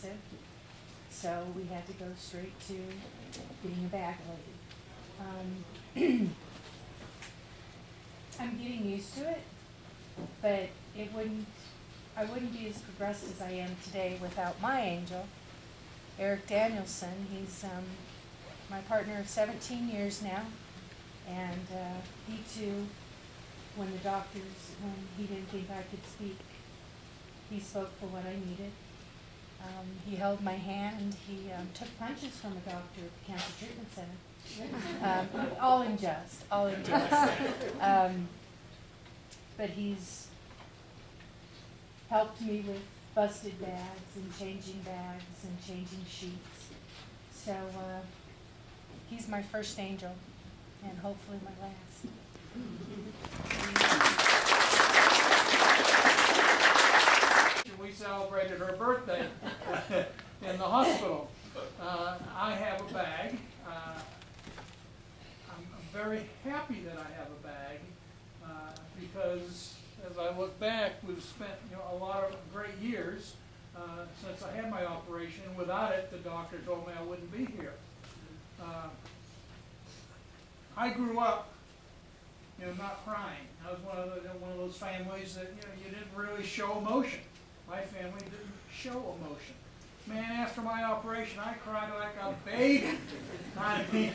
expensive, so we had to go straight to getting a bag lady. I'm getting used to it, but I wouldn't be as progressed as I am today without my angel, Eric Danielson. He's my partner of 17 years now, and he too, when he didn't think I could speak, he spoke for what I needed. He held my hand. He took punches from a doctor at the Cancer Treatment Center. All in jest. But he's helped me with busted bags and changing sheets. So he's my first angel, and hopefully my last. We celebrated her birthday in the hospital. I have a bag. I'm very happy that I have a bag because as I look back, we've spent a lot of great years since I had my operation. Without it, the doctor told me I wouldn't be here. I grew up not crying. I was one of those families that you didn't really show emotion. My family didn't show emotion. Man, after my operation, I cried like a baby. I mean,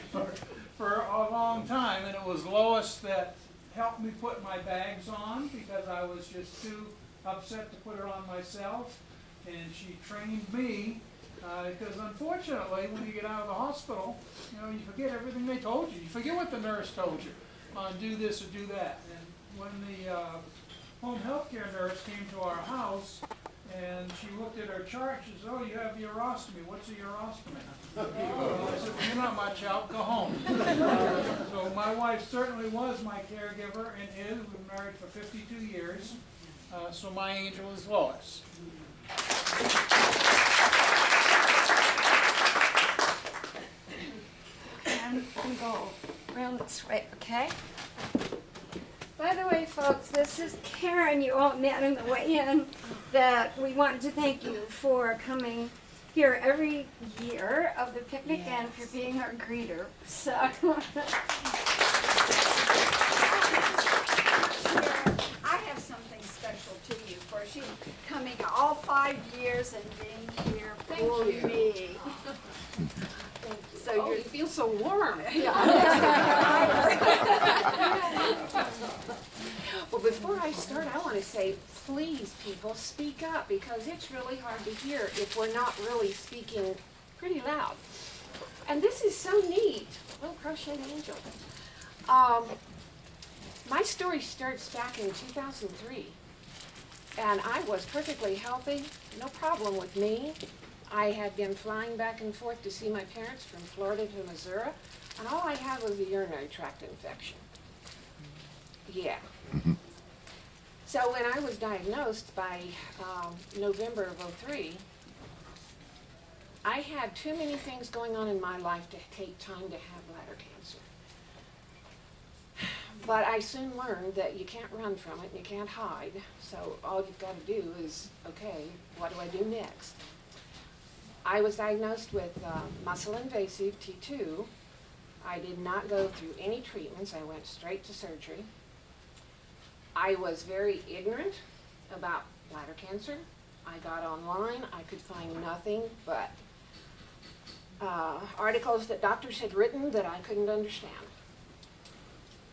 for a long time, and it was Lois that helped me put my bags on because I was just too upset to put it on myself, and she trained me because unfortunately, when you get out of the hospital, you forget everything they told you. You forget what the nurse told you. Do this or do that. And when the home health care nurse came to our house and she looked at her chart, she said, "Oh, you have urostomy. What's a urostomy?" I said, "You're not much help. Go home." So my wife certainly was my caregiver and is. We've been married for 52 years. So my angel is Lois. And go around this way, okay? By the way, folks, this is Karen. You all met on the way in. That we wanted to thank you for coming here every year of the picnic and for being our greeter. So, I have something special to you for she coming all 5 years and being here for me. So you feel so warm. Well, before I start, I want to say, please, people, speak up because it's really hard to hear if we're not really speaking pretty loud. And this is so neat. Little Crocheted Angel. My story starts back in 2003. And I was perfectly healthy, no problem with me. I had been flying back and forth to see my parents from Florida to Missouri, and all I had was a urinary tract infection. Yeah. So when I was diagnosed by November of '03, I had too many things going on in my life to take time to have bladder cancer. But I soon learned that you can't run from it and you can't hide, so all you've got to do is, okay, what do I do next? I was diagnosed with muscle invasive T2. I did not go through any treatments. I went straight to surgery. I was very ignorant about bladder cancer. I got online. I could find nothing but articles that doctors had written that I couldn't understand.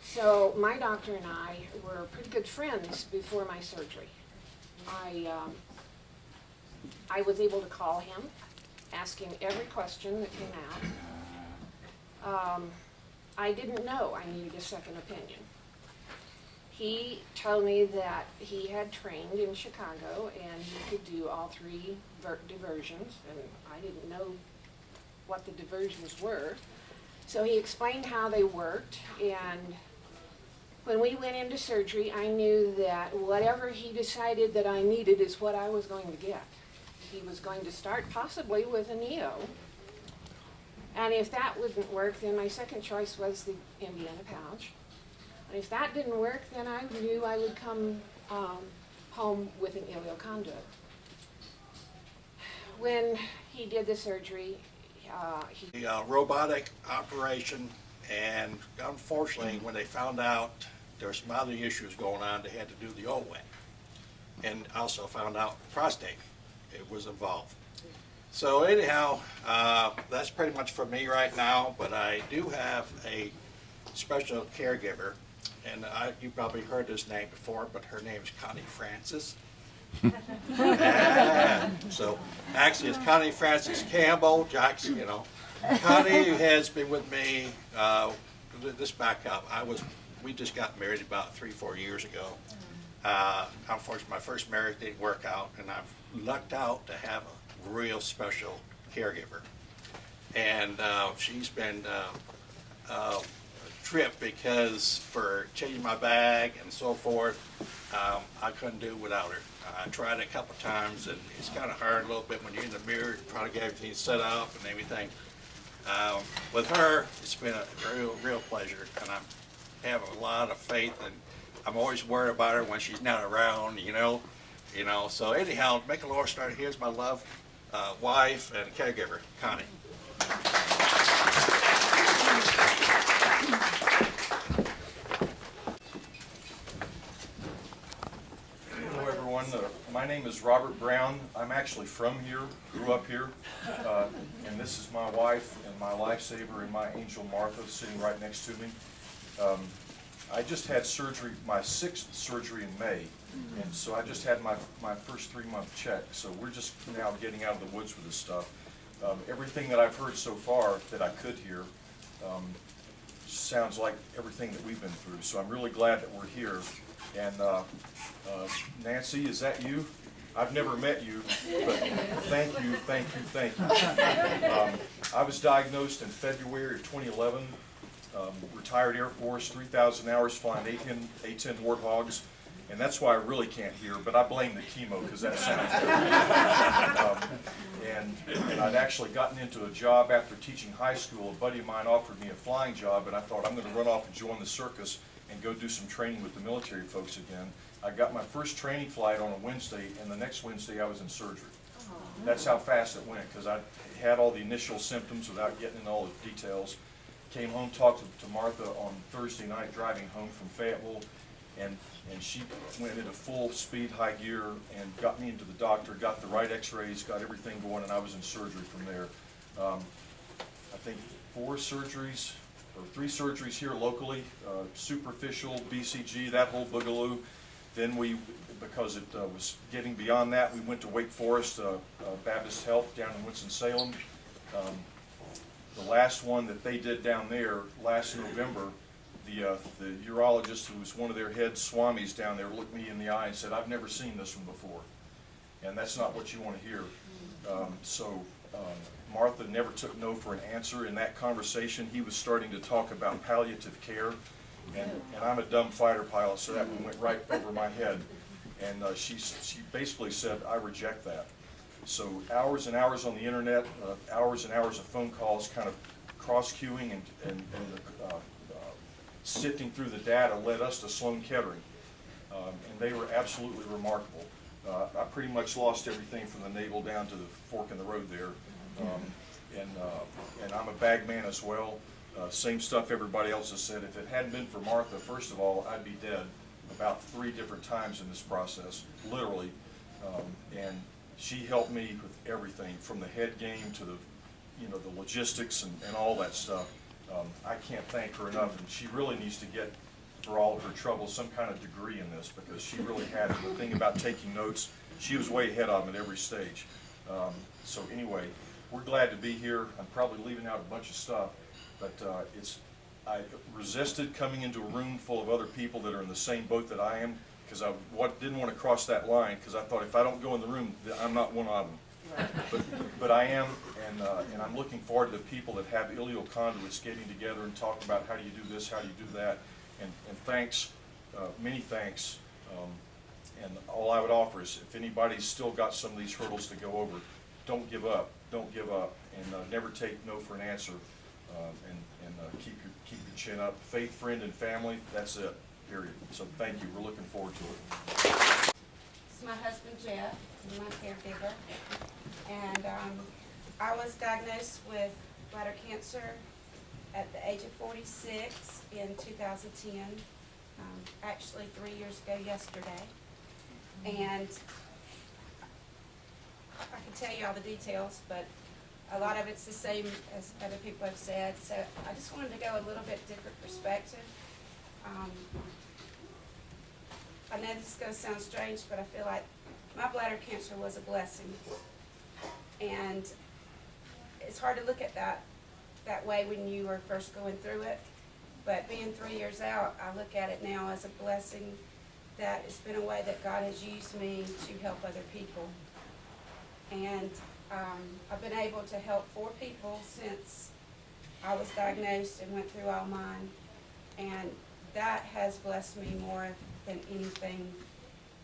So my doctor and I were pretty good friends before my surgery. I was able to call him, ask him every question that came out. I didn't know I needed a second opinion. He told me that he had trained in Chicago and he could do all 3 diversions, and I didn't know what the diversions were. So he explained how they worked, and when we went into surgery, I knew that whatever he decided that I needed is what I was going to get. He was going to start possibly with a neo. And if that wouldn't work, then my second choice was the Indiana pouch. And if that didn't work, then I knew I would come home with an ileal conduit. when he did the surgery, he The robotic operation, and unfortunately, when they found out there were some other issues going on, they had to do the OWET. And also found out prostate, it was involved. So anyhow, that's pretty much for me right now, but I do have a special caregiver, and you probably heard this name before, but her name is Connie Francis. Yeah. So actually it's Connie Francis Campbell, Jackson, you know. Connie has been with me, this back up, we just got married about 3-4 years ago. Unfortunately, my first marriage didn't work out, and I've lucked out to have a real special caregiver. And she's been a trip because for changing my bag and so forth, I couldn't do without her. I tried it a couple times, and it's kind of hard a little bit when you're in the mirror trying to get everything set up and everything. With her, it's been a real pleasure, and I have a lot of faith, and I'm always worried about her when she's not around, you know. So anyhow, make a long story. Here's my love, wife and caregiver, Connie. Hello everyone, my name is Robert Brown. I'm actually from here, grew up here, and this is my wife and my lifesaver and my angel Martha sitting right next to me. I just had surgery, my 6th surgery in May, and so I just had my first 3-month check, so we're just now getting out of the woods with this stuff. Everything that I've heard so far that I could hear sounds like everything that we've been through, so I'm really glad that we're here. And Nancy, is that you? I've never met you, but thank you. I was diagnosed in February of 2011, retired Air Force, 3,000 hours flying A-10 Warthogs, and that's why I really can't hear, but I blame the chemo because that sounds good. And I'd actually gotten into a job after teaching high school. A buddy of mine offered me a flying job, and I thought I'm going to run off and join the circus and go do some training with the military folks again. I got my first training flight on a Wednesday, and the next Wednesday I was in surgery. That's how fast it went, because I had all the initial symptoms without getting into all the details. Came home, talked to Martha on Thursday night driving home from Fayetteville, and she went into full speed, high gear, and got me into the doctor, got the right x-rays, got everything going, and I was in surgery from there. I think 4 surgeries, or 3 surgeries here locally, superficial, BCG, that whole boogaloo. Then because it was getting beyond that, we went to Wake Forest Baptist Health down in Winston-Salem. The last one that they did down there last November, the urologist, who was one of their head swamis down there, looked me in the eye and said, "I've never seen this one before." And that's not what you want to hear. Martha never took no for an answer. In that conversation, he was starting to talk about palliative care, and I'm a dumb fighter pilot, so that one went right over my head. And she basically said, "I reject that." So hours and hours on the internet, hours and hours of phone calls, kind of cross-queuing and sifting through the data led us to Sloan Kettering, and they were absolutely remarkable. I pretty much lost everything from the navel down to the fork in the road there, and I'm a bag man as well. Same stuff everybody else has said. If it hadn't been for Martha, first of all, I'd be dead about 3 different times in this process, literally, and she helped me with everything from the head game to the logistics and all that stuff. I can't thank her enough, and she really needs to get, for all of her trouble, some kind of degree in this, because she really had it. The thing about taking notes, she was way ahead of them at every stage. So anyway, we're glad to be here. I'm probably leaving out a bunch of stuff, but I resisted coming into a room full of other people that are in the same boat that I am, because I didn't want to cross that line, because I thought if I don't go in the room, I'm not one of them. But I am, and I'm looking forward to the people that have ileal conduits getting together and talking about how do you do this, how do you do that, and thanks, many thanks, and all I would offer is if anybody's still got some of these hurdles to go over, don't give up, and never take no for an answer, and keep your chin up. Faith, friend, and family, that's it, period. So thank you, we're looking forward to it. This is my husband Jeff, he's my caregiver. And I was diagnosed with bladder cancer at the age of 46 in 2010, actually 3 years ago yesterday. And I can tell you all the details, but a lot of it's the same as other people have said. So I just wanted to go a little bit different perspective. I know this is going to sound strange, but I feel like my bladder cancer was a blessing. And it's hard to look at that way when you are first going through it. But being 3 years out, I look at it now as a blessing that it's been a way that God has used me to help other people. And I've been able to help 4 people since I was diagnosed and went through all mine. And that has blessed me more than anything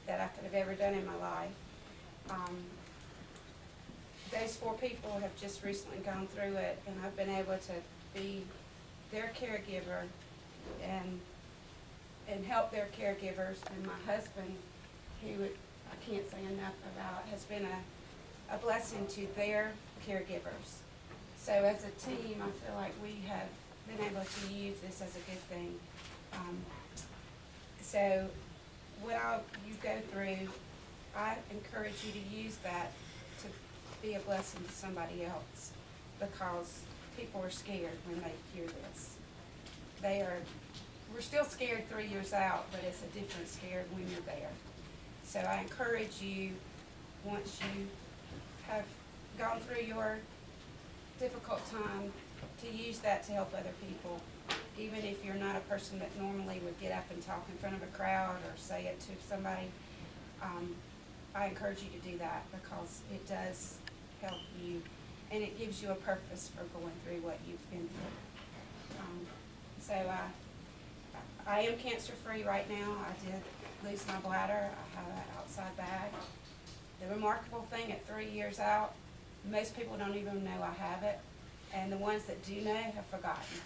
that I could have ever done in my life. Those 4 people have just recently gone through it, and I've been able to be their caregiver and help their caregivers. And my husband, who I can't say enough about, has been a blessing to their caregivers. So as a team, I feel like we have been able to use this as a good thing. So when you go through, I encourage you to use that to be a blessing to somebody else, because people are scared when they hear this. We're still scared 3 years out, but it's a different scared when you're there. So I encourage you, once you have gone through your difficult time, to use that to help other people. Even if you're not a person that normally would get up and talk in front of a crowd or say it to somebody, I encourage you to do that, because it does help you, and it gives you a purpose for going through what you've been through. So I am cancer-free right now. I did lose my bladder. I have an outside bag. The remarkable thing at 3 years out, most people don't even know I have it, and the ones that do know have forgotten.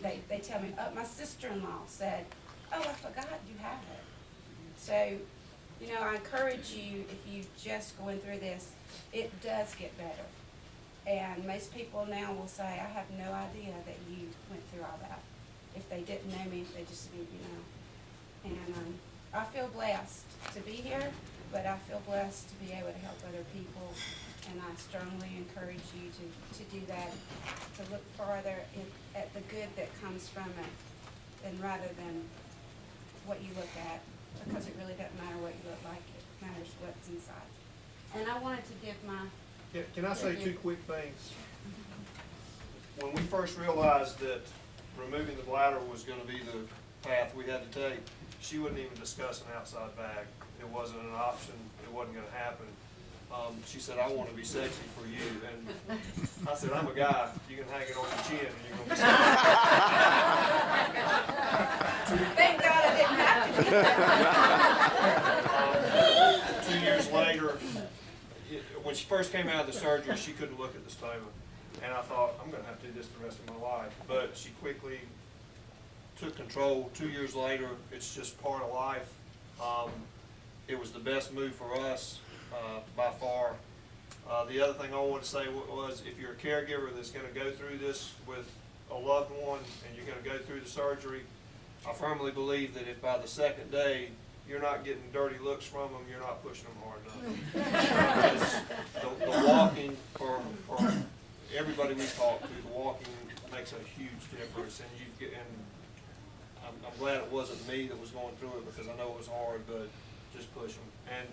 They tell me, oh, my sister-in-law said, oh, I forgot you have it. So, you know, I encourage you, if you're just going through this, it does get better. And most people now will say, I have no idea that you went through all that. If they didn't know me, if they just didn't, you know. And I feel blessed to be here, but I feel blessed to be able to help other people. And I strongly encourage you to do that, to look farther at the good that comes from it, and rather than what you look at, because it really doesn't matter what you look like, it matters what's inside. And I wanted to give my... Can I say 2 quick things? When we first realized that removing the bladder was going to be the path we had to take, she wouldn't even discuss an outside bag. It wasn't an option. It wasn't going to happen. She said, I want to be sexy for you. And I said, I'm a guy. You can hang it on your chin and you're going to be sexy. Thank God I didn't have to do that. 2 years later, when she first came out of the surgery, she couldn't look at the stoma. And I thought, I'm going to have to do this the rest of my life. But she quickly took control. 2 years later, it's just part of life. It was the best move for us. By far. The other thing I want to say was, if you're a caregiver that's going to go through this with a loved one and you're going to go through the surgery, I firmly believe that if by the second day you're not getting dirty looks from them, you're not pushing them hard enough. Because the walking, for everybody we talk to, the walking makes a huge difference. And I'm glad it wasn't me that was going through it, because I know it was hard, but just push them. And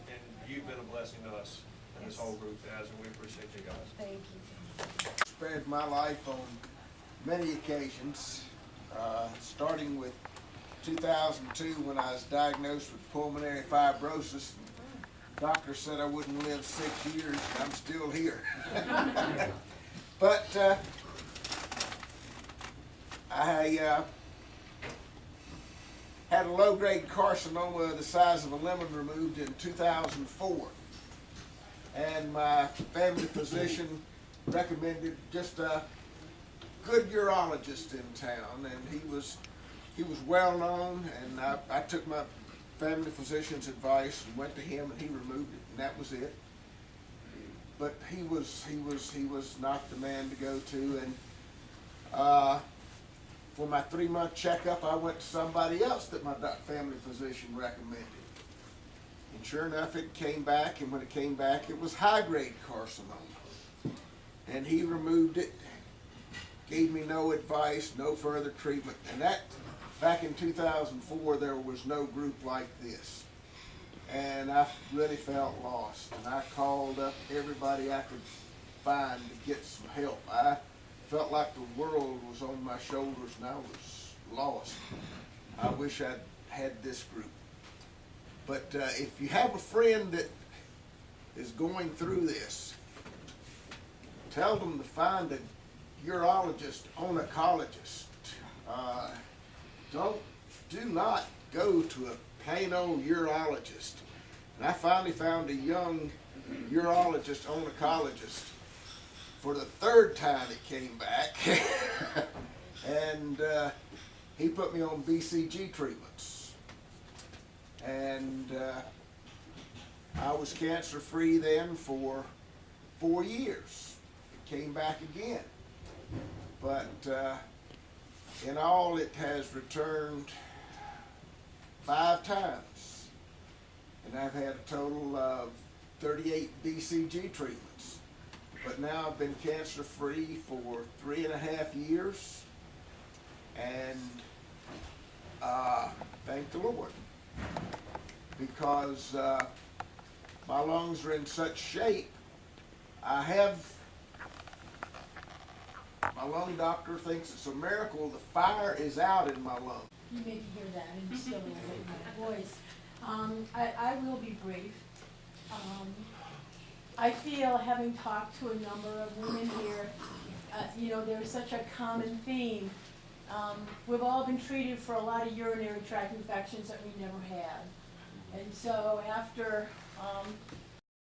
you've been a blessing to us, and this whole group has, and we appreciate you guys. Thank you. Spared my life on many occasions, starting with 2002 when I was diagnosed with pulmonary fibrosis. Doctor said I wouldn't live 6 years, and I'm still here. But I had a low-grade carcinoma the size of a lemon removed in 2004. And my family physician recommended just a good urologist in town, and he was well known, and I took my family physician's advice and went to him, and he removed it, and that was it. but he was not the man to go to. And for my 3-month checkup, I went to somebody else that my family physician recommended. And sure enough, it came back, and when it came back, it was high-grade carcinoma. And he removed it, gave me no advice, no further treatment. And that, back in 2004, there was no group like this. And I really felt lost. And I called up everybody I could find to get some help. I felt like the world was on my shoulders and I was lost. I wish I'd had this group. But if you have a friend that is going through this, tell them to find a urologist, oncologist. Do not go to a plain old urologist. And I finally found a young urologist, oncologist, for the 3rd time it came back. And he put me on BCG treatments. And I was cancer-free then for 4 years. It came back again. But in all, it has returned 5 times. And I've had a total of 38 BCG treatments. But now I've been cancer-free for 3.5 years. And thank the Lord. Because my lungs are in such shape, my lung doctor thinks it's a miracle the fire is out in my lungs. You maybe hear that and still will make my voice. I will be brief. I feel, having talked to a number of women here, there's such a common theme. We've all been treated for a lot of urinary tract infections that we never had. And so after